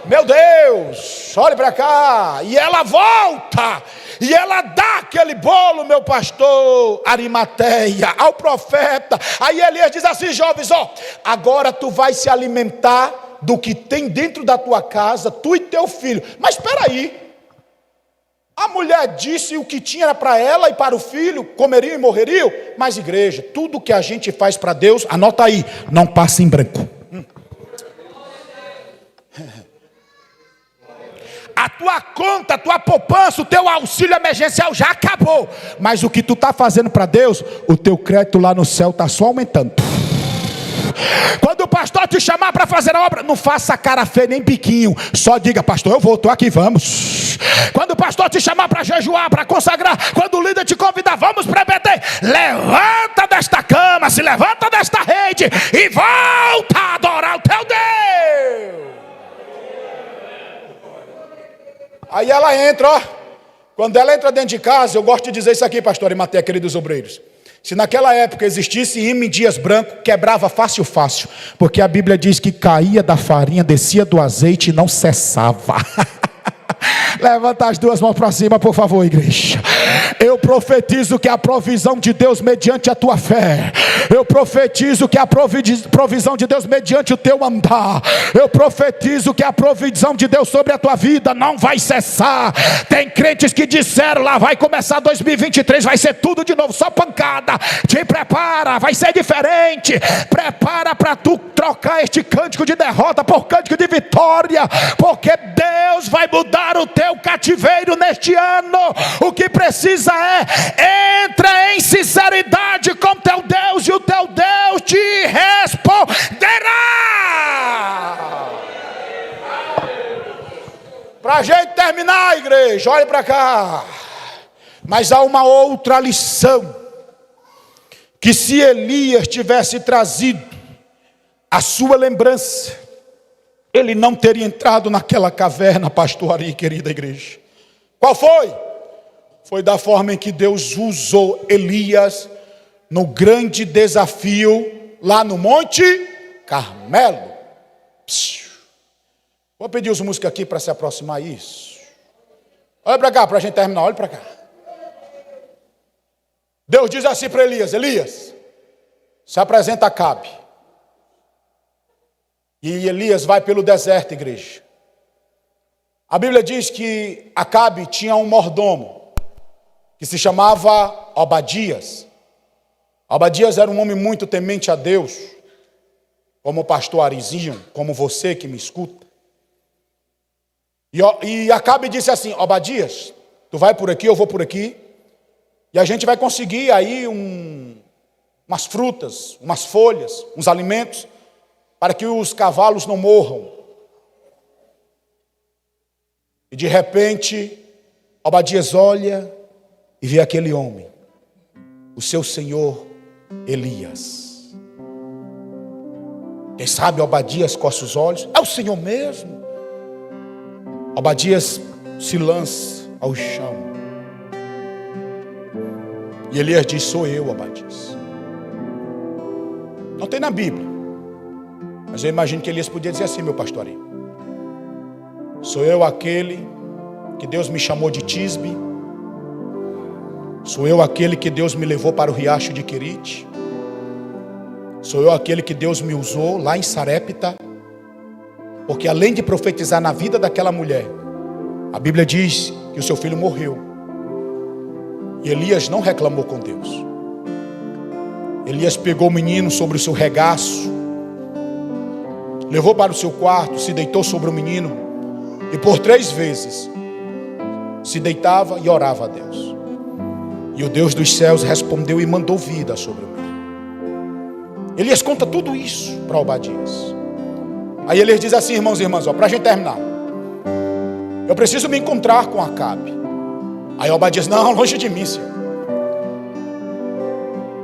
Meu Deus, olhe para cá. E ela volta, e ela dá aquele bolo, meu pastor Arimateia, ao profeta. Aí Elias diz assim: jovens, ó, agora tu vai se alimentar do que tem dentro da tua casa, tu e teu filho. Mas espera aí, a mulher disse o que tinha era para ela e para o filho, comeriam e morreriam. Mas igreja, tudo que a gente faz para Deus, anota aí, não passa em branco. A tua conta, a tua poupança, o teu auxílio emergencial já acabou. Mas o que tu está fazendo para Deus, o teu crédito lá no céu está só aumentando. Quando o pastor te chamar para fazer a obra, não faça cara feia nem biquinho, só diga: pastor, eu vou, estou aqui, vamos. Quando o pastor te chamar para jejuar, para consagrar, quando o líder te convidar, vamos para Betel, levanta desta cama, se levanta desta rede e volta a adorar o teu Deus. Aí ela entra, ó. Quando ela entra dentro de casa, eu gosto de dizer isso aqui, pastor Arimateia, queridos obreiros. Se naquela época existisse imã em dias brancos, quebrava fácil, porque a Bíblia diz que caía da farinha, descia do azeite e não cessava. Levanta as duas mãos para cima, por favor, igreja. Eu profetizo que a provisão de Deus mediante a tua fé, eu profetizo que a provisão de Deus mediante o teu andar, eu profetizo que a provisão de Deus sobre a tua vida não vai cessar. Tem crentes que disseram: lá vai começar 2023, vai ser tudo de novo, só pancada. Te prepara, vai ser diferente. Prepara para tu trocar este cântico de derrota por cântico de vitória, porque Deus vai mudar o teu cativeiro neste ano. O que precisa é: entra em sinceridade com teu Deus, e o teu Deus te responderá. Para a gente terminar, igreja, olhe para cá. Mas há uma outra lição, que se Elias tivesse trazido a sua lembrança, ele não teria entrado naquela caverna, pastor Ari, querida igreja. Qual foi? Foi da forma em que Deus usou Elias no grande desafio lá no Monte Carmelo. Vou pedir os músicos aqui para se aproximar. Isso. Olha para cá, para a gente terminar, olha para cá. Deus diz assim para Elias: Elias, se apresenta a Acabe. E Elias vai pelo deserto, igreja. A Bíblia diz que Acabe tinha um mordomo que se chamava Obadias. Obadias era um homem muito temente a Deus. como o pastor Arizinho, como você que me escuta. E Acabe disse assim: Obadias, tu vai por aqui, eu vou por aqui, e a gente vai conseguir aí umas frutas, umas folhas, uns alimentos, para que os cavalos não morram. E de repente, Obadias olha e vê aquele homem, o seu senhor Elias. Quem sabe Obadias coça os olhos: é o Senhor mesmo. Obadias se lança ao chão. E Elias diz: sou eu, Obadias. Não tem na Bíblia, mas eu imagino que Elias podia dizer assim: meu pastorinho, sou eu aquele que Deus me chamou de Tisbe. Sou eu aquele que Deus me levou para o riacho de Querite. Sou eu aquele que Deus me usou lá em Sarepta. Porque além de profetizar na vida daquela mulher, a Bíblia diz que o seu filho morreu. E Elias não reclamou com Deus. Elias pegou o menino sobre o seu regaço, levou para o seu quarto, se deitou sobre o menino, e por 3 vezes se deitava e orava a Deus. E o Deus dos céus respondeu e mandou vida sobre o menino. Elias conta tudo isso para Obadias. Aí Elias diz assim: irmãos e irmãs, para a gente terminar, eu preciso me encontrar com Acabe. Aí Obadias: não, longe de mim, Senhor,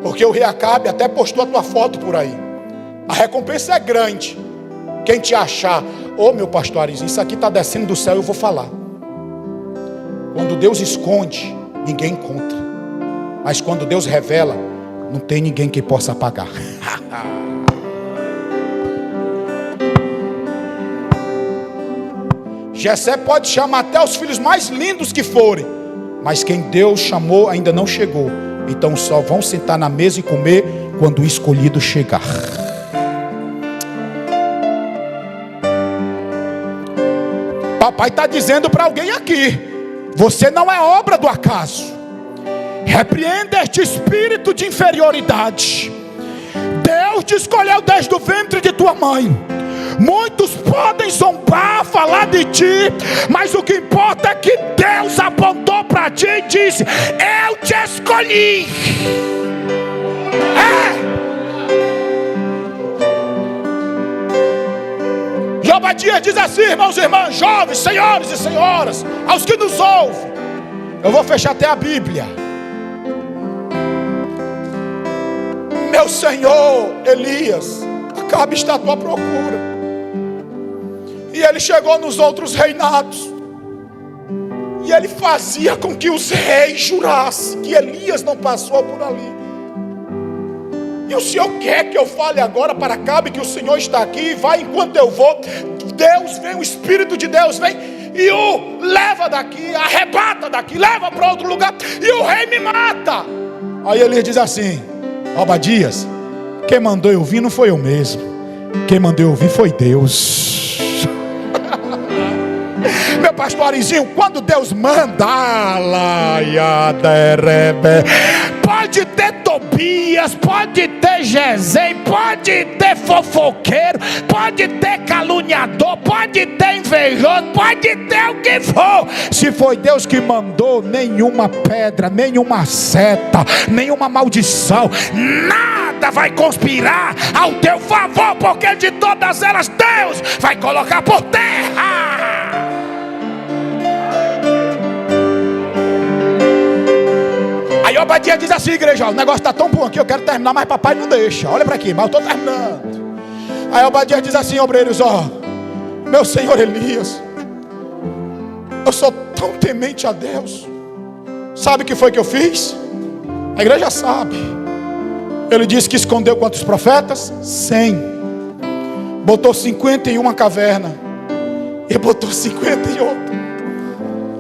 porque o rei Acabe até postou a tua foto por aí. A recompensa é grande. Quem te achar, meu pastor Arizinho, isso aqui está descendo do céu, eu vou falar. Quando Deus esconde, ninguém encontra. Mas quando Deus revela, não tem ninguém que possa apagar. Jessé pode chamar até os filhos mais lindos que forem, mas quem Deus chamou ainda não chegou. Então só vão sentar na mesa e comer quando o escolhido chegar. Papai está dizendo para alguém aqui: você não é obra do acaso. Repreenda este espírito de inferioridade. Deus te escolheu desde o ventre de tua mãe. Muitos podem zombar, falar de ti, mas o que importa é que Deus apontou para ti e disse: eu te escolhi. E Obadias diz assim: irmãos e irmãs, jovens, senhores e senhoras, aos que nos ouvem, eu vou fechar até a Bíblia. Meu senhor Elias, Acabe está à tua procura. E ele chegou nos outros reinados, e ele fazia com que os reis jurassem que Elias não passou por ali. E o Senhor quer que eu fale agora para Acabe que o Senhor está aqui. Vai enquanto eu vou. Deus vem, o Espírito de Deus vem e o leva daqui, arrebata daqui, leva para outro lugar, e o rei me mata. Aí Elias diz assim: Obadias, quem mandou eu vir não foi eu mesmo, quem mandou eu vir foi Deus. Meu pastor Arizinho, quando Deus manda, pode ter Tobias, pode ter Gesem, pode ter fofoqueiro, pode ter caluniador, pode ter invejoso, pode ter o que for. Se foi Deus que mandou, nenhuma pedra, nenhuma seta, nenhuma maldição, nada vai conspirar ao teu favor, porque de todas elas Deus vai colocar por terra. Aí Obadias diz assim: igreja, o negócio está tão bom aqui, eu quero terminar, mas papai não deixa. Olha para aqui, mas eu estou terminando. Aí Obadias diz assim: obreiros, meu senhor Elias, eu sou tão temente a Deus. Sabe o que foi que eu fiz? A igreja sabe. Ele disse que escondeu quantos profetas? 100. Botou 50 em uma caverna e botou 50 em outra.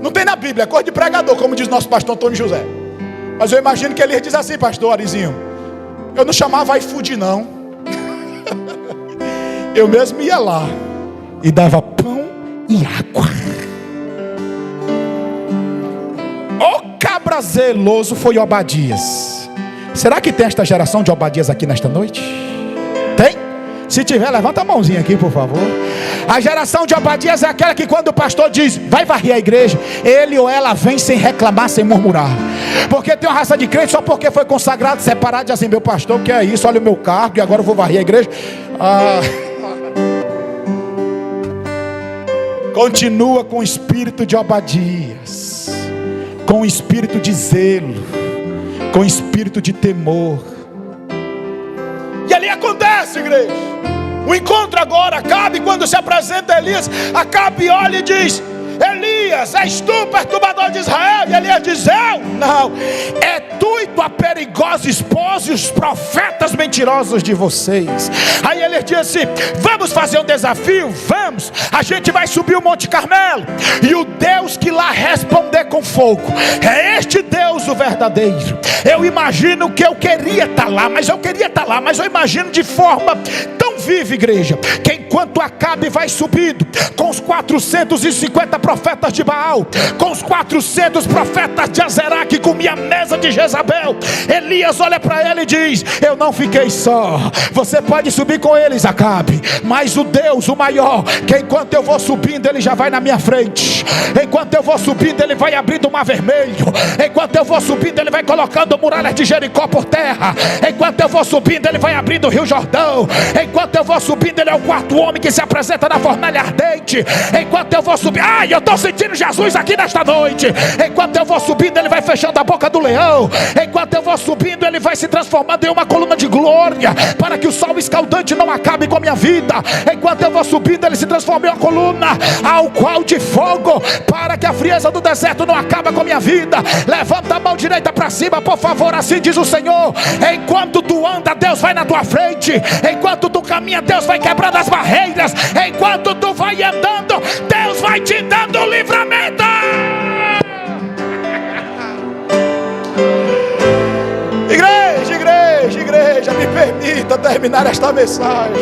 Não tem na Bíblia, é coisa de pregador, como diz nosso pastor Antônio José. Mas eu imagino que ele diz assim: pastor Arizinho, eu não chamava iFood não. Eu mesmo ia lá e dava pão e água. O cabra zeloso foi Obadias. Será que tem esta geração de Obadias aqui nesta noite? Tem? Se tiver, levanta a mãozinha aqui, por favor. A geração de Obadias é aquela que quando o pastor diz, vai varrer a igreja, ele ou ela vem sem reclamar, sem murmurar. Porque tem uma raça de crente só porque foi consagrado, separado, diz assim, meu pastor, que é isso, olha o meu cargo e agora eu vou varrer a igreja. Continua com o espírito de Obadias, com o espírito de zelo, com o espírito de temor. E ali acontece, igreja, o encontro agora. Acabe, quando se apresenta Elias, Acabe olha e diz, Elias, és tu, perturbador de Israel? E Elias diz, eu? Não, é tu e tua perigosa esposa e os profetas mentirosos de vocês. Aí Elias diz assim, vamos fazer um desafio? Vamos, a gente vai subir o Monte Carmelo, e o Deus que lá responder com fogo, é este Deus o verdadeiro. Eu imagino que eu queria estar lá, mas eu imagino de forma tão viva, igreja, que enquanto Acabe vai subindo, com os 450 profetas de Baal, com os 400 profetas de Azerá, que comia a mesa de Jezabel, Elias olha para ele e diz, eu não fiquei só, você pode subir com eles, Acabe, mas o Deus, o maior, que enquanto eu vou subindo, ele já vai na minha frente, enquanto eu vou subindo, ele vai abrindo o mar vermelho, enquanto eu vou subindo, ele vai colocando muralhas de Jericó por terra, enquanto eu vou subindo, ele vai abrindo o rio Jordão, enquanto eu vou subindo, ele é o quarto homem que se apresenta na fornalha ardente, enquanto eu vou subindo, eu estou sentindo Jesus aqui nesta noite, enquanto eu vou subindo, ele vai fechando a boca do leão, enquanto eu vou subindo, ele vai se transformando em uma coluna de glória, para que o sol escaldante não acabe com a minha vida, enquanto eu vou subindo, ele se transforma em uma coluna ao qual de fogo, para que a frieza do deserto não acabe com a minha vida. Levanta a mão direita para cima, por favor, assim diz o Senhor, enquanto tu anda, Deus vai na tua frente, enquanto tu caminha, Deus vai quebrando as barreiras, enquanto tu vai andando, Deus vai te dando livramento. Igreja, me permita terminar esta mensagem.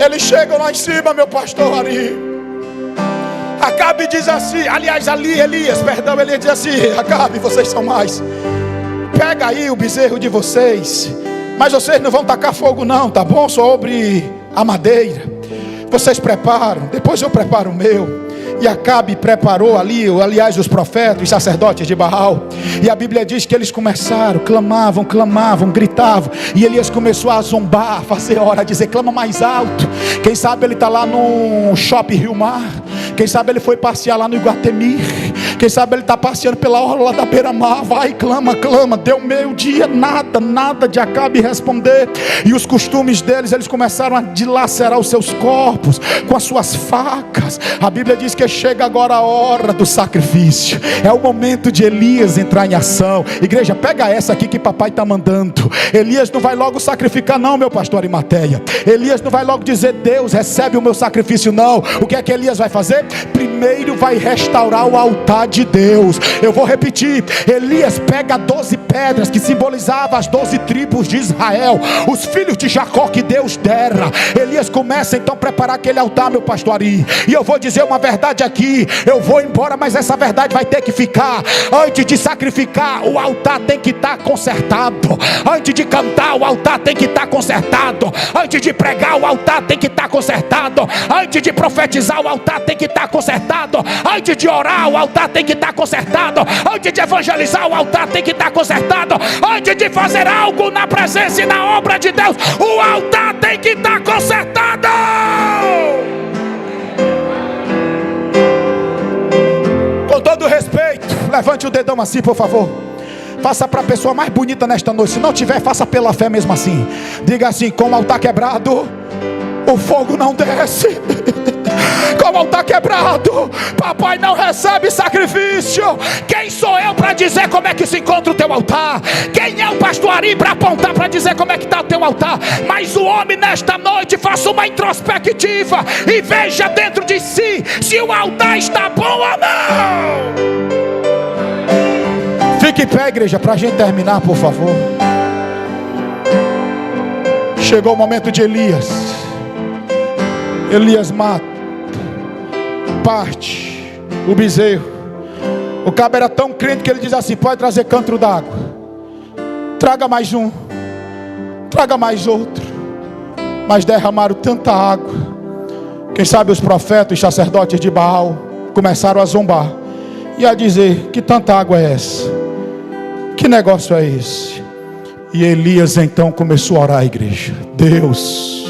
Eles chegam lá em cima, meu pastor Ari. Acabe diz assim, aliás, Elias diz assim, Acabe, vocês são mais, pega aí o bezerro de vocês, mas vocês não vão tacar fogo não, tá bom? Sobre a madeira, vocês preparam, depois eu preparo o meu. E Acabe preparou ali, aliás, os profetas, os sacerdotes de Baal. E a Bíblia diz que eles começaram, clamavam, gritavam. E Elias começou a zombar, a fazer hora, a dizer, clama mais alto. Quem sabe ele está lá no Shopping Rio Mar. Quem sabe ele foi passear lá no Iguatemi. Quem sabe ele está passeando pela orla da beira-mar. Vai, clama. Deu meio-dia, nada de Acabe responder. E os costumes deles, eles começaram a dilacerar os seus corpos com as suas facas. A Bíblia diz que chega agora a hora do sacrifício. É o momento de Elias entrar em ação. Igreja, pega essa aqui que papai está mandando. Elias não vai logo sacrificar não, meu pastor Arimateia. Elias não vai logo dizer, Deus recebe o meu sacrifício não. O que é que Elias vai fazer? Primeiro vai restaurar o altar de Deus. Eu vou repetir, Elias pega 12 pedras que simbolizavam as 12 tribos de Israel, os filhos de Jacó que Deus dera. Elias começa então a preparar aquele altar, meu pastor Ari. E eu vou dizer uma verdade aqui, eu vou embora, mas essa verdade vai ter que ficar. Antes de sacrificar, o altar tem que estar consertado. Antes de cantar, o altar tem que estar consertado. Antes de pregar, o altar tem que estar consertado. Antes de profetizar, o altar tem que estar consertado. Antes de orar, o altar tem que estar consertado. Antes de evangelizar, o altar tem que estar consertado. Antes de fazer algo na presença e na obra de Deus, o altar tem que estar consertado. Com todo respeito, levante o dedão assim, por favor. Faça para a pessoa mais bonita nesta noite. Se não tiver, faça pela fé mesmo assim. Diga assim, com o altar quebrado, o fogo não desce. Com o altar quebrado, papai não recebe sacrifício. Quem sou eu para dizer como é que se encontra o teu altar? Quem é o pastor Ari para apontar, para dizer como é que está o teu altar? Mas o homem nesta noite faça uma introspectiva e veja dentro de si se o altar está bom ou não. Fique em pé, igreja, para a gente terminar, por favor. Chegou o momento de Elias. Elias mata, parte o bezerro. O cabo era tão crente que ele diz assim, pode trazer cântaro d'água, traga mais um, traga mais outro. mas derramaram tanta água. Quem sabe os profetas e sacerdotes de Baal começaram a zombar e a dizer: que tanta água é essa? Que negócio é esse? E Elias então começou a orar à igreja: Deus,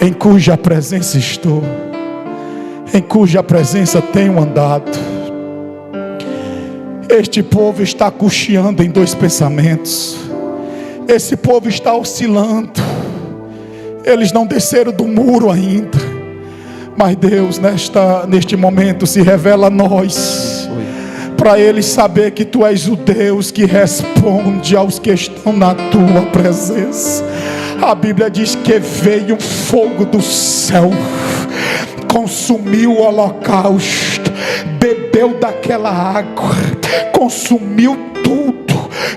em cuja presença estou, em cuja presença tenho andado, este povo está cocheando em dois pensamentos, esse povo está oscilando, eles não desceram do muro ainda, mas Deus neste momento se revela a nós, para eles saber que Tu és o Deus que responde aos que estão na Tua presença. A Bíblia diz que veio um fogo do céu, consumiu o holocausto, bebeu daquela água, consumiu tudo.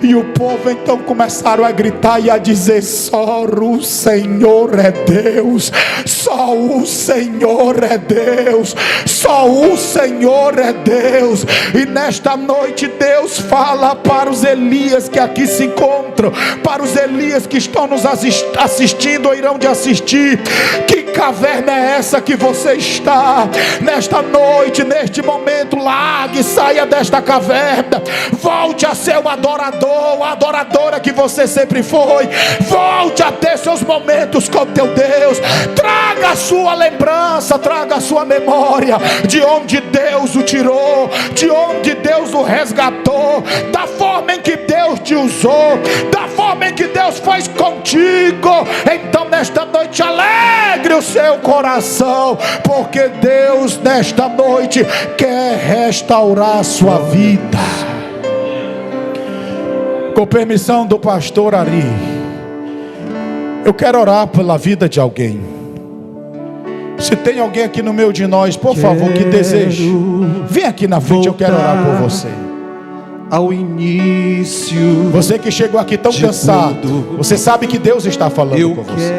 E o povo então começaram a gritar e a dizer: só o Senhor é Deus, só o Senhor é Deus, só o Senhor é Deus. E nesta noite Deus fala para os Elias que aqui se encontram, para os Elias que estão nos assistindo ou irão de assistir: que caverna é essa que você está? Nesta noite, neste momento, largue, saia desta caverna, volte a ser o adorador, a adoradora que você sempre foi. Volte a ter seus momentos com teu Deus. Traga a sua lembrança, traga a sua memória de onde Deus o tirou, de onde Deus o resgatou, da forma em que Deus te usou, da forma em que Deus faz contigo. Então nesta noite alegre o seu coração, porque Deus nesta noite quer restaurar a sua vida. Com permissão do pastor Ari, eu quero orar pela vida de alguém. Se tem alguém aqui no meio de nós, por favor, que deseje, vem aqui na frente, eu quero orar por você. Ao início, você que chegou aqui tão cansado, você sabe que Deus está falando com você.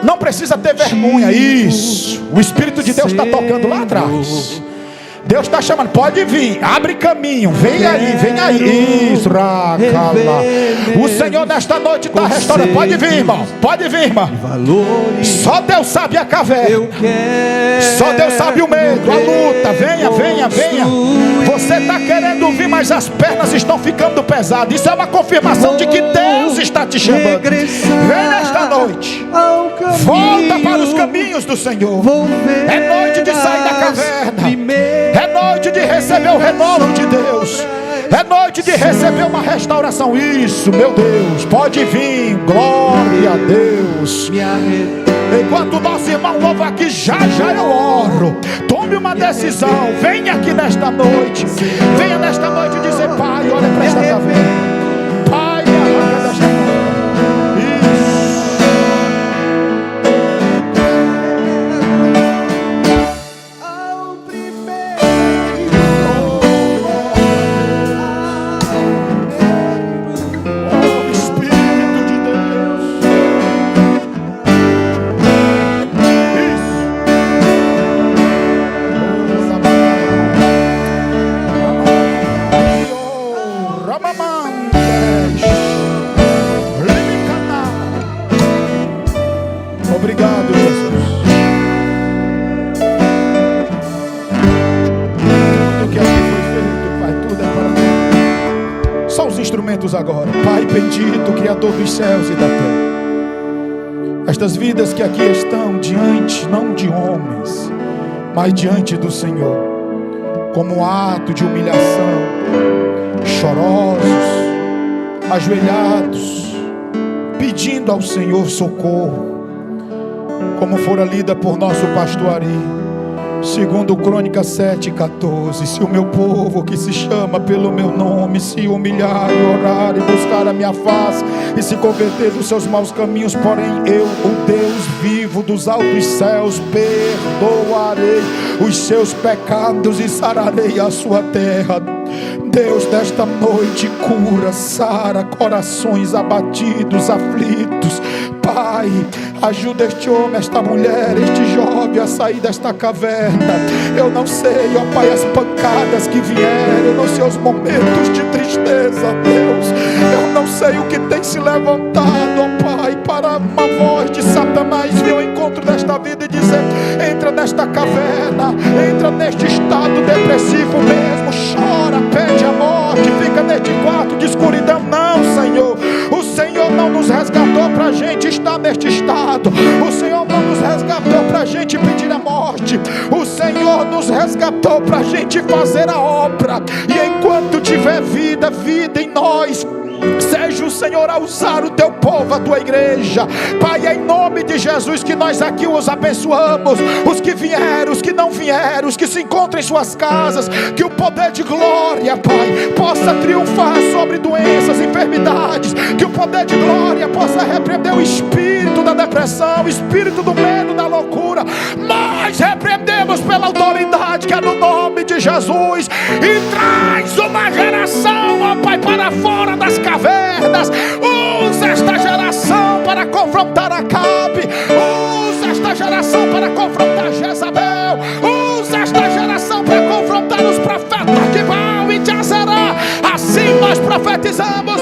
Não precisa ter vergonha. Isso, o Espírito de Deus está tocando lá atrás. Deus está chamando, pode vir, abre caminho, vem aí, vem aí. Isso, o Senhor nesta noite está restaurando. Pode vir, irmão, pode vir, irmão. Só Deus sabe a caverna, só Deus sabe o medo, a luta. Venha, venha, venha. Você está querendo vir, mas as pernas estão ficando pesadas. Isso é uma confirmação de que Deus está te chamando. Vem nesta noite, volta para os caminhos do Senhor. É noite de sair da caverna, é noite de receber o renovo de Deus, é noite de receber uma restauração. Isso, meu Deus, pode vir, glória a Deus. Enquanto o nosso irmão louva aqui, já eu oro. Tome uma decisão, venha aqui nesta noite, venha nesta noite dizer: Pai, olha para esta caverna, Pai, me arranca desta caverna. Obrigado, Jesus. Tudo que aqui foi feito, Pai, tudo é para ti. Só os instrumentos agora. Pai bendito, Criador dos céus e da terra. Estas vidas que aqui estão diante, não de homens, mas diante do Senhor, como um ato de humilhação, chorosos, ajoelhados, pedindo ao Senhor socorro, como fora lida por nosso pastor Ari, segundo Crônicas 7:14. Se o meu povo que se chama pelo meu nome se humilhar e orar e buscar a minha face e se converter dos seus maus caminhos, porém eu, o Deus vivo dos altos céus, perdoarei os seus pecados e sararei a sua terra. Deus, nesta noite cura, sara corações abatidos, aflitos. Pai, ajuda este homem, esta mulher, este jovem a sair desta caverna. Eu não sei, ó Pai, as pancadas que vieram, eu não sei os momentos de tristeza, Deus. Eu não sei o que tem se levantado, ó Pai, para uma voz de Satanás vir ao encontro desta vida e dizer: entra nesta caverna, entra neste estado depressivo mesmo, chora, pede a morte, fica neste quarto de escuridão. Não, Senhor, o Senhor não nos resgatou para a gente estar neste estado, o Senhor não nos resgatou para a gente pedir a morte, o Senhor nos resgatou para a gente fazer a obra. E enquanto tiver vida, vida em nós, seja o Senhor a usar o teu povo, a tua igreja, Pai, é em nome de Jesus que nós aqui os abençoamos, os que vieram, os que não vieram, os que se encontram em suas casas, que o poder de glória, Pai, possa triunfar sobre doenças, enfermidades, que o poder de glória possa repreender o espírito da depressão, o espírito do medo, da loucura. Nós repreendemos pela autoridade que é no nome de Jesus, e traz uma geração, ó Pai, para fora das cavernas. Usa esta geração para confrontar Acabe, usa esta geração para confrontar Jezabel, usa esta geração para confrontar os profetas de Baal e de Azerá. Assim nós profetizamos